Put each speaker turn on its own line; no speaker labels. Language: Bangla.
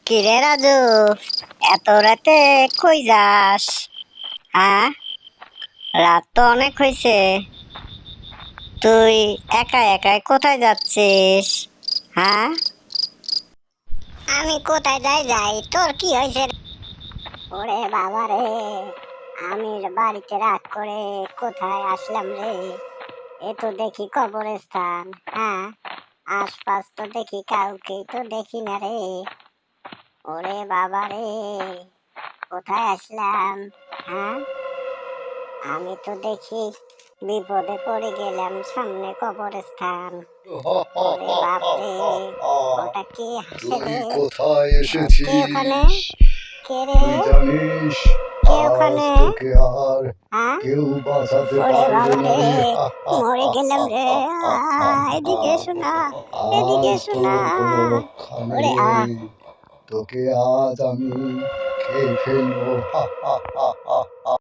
কিরে রাজু, এত রাতে কই যাস? হ্যাঁ, রাত তো অনেক হয়েছে। তুই একা একাই কোথায় যাচ্ছিস? হ্যাঁ, আমি কোথায় যাই, তোর কি হয়েছে? ওরে বাবা রে, আমি বাড়িতে রাগ করে কোথায় আসলাম রে? এ তো দেখি কবরস্থান। হ্যাঁ, আশপাশ তো দেখি কাউকে তো দেখি না রে। ওরে বাবা রে, কোথায় আসলাম? হ্যাঁ, আমি তো দেখি বিপদে পড়ে গেলাম, সামনে কবরস্থান। ওরে বাপরে, ওটা কে হাসে
তুই
রে?
কোথায়
কে ওখানে?
এসেছিস?
কে রে?
তুই জানিস
কে
আজ
ওখানে?
তোকে আর
হ্যাঁ,
কেউ বাঁচাতে
ওরে
পারবে
বাবা
না
রে,
রে।
মরে গেলাম রে। এদিকে এসো না, এদিকে
আজ
এসো না।
তোর কোনো রক্ষা
ওরে
নেই, তোকে আজ আমি খেয়ে ফেলবো।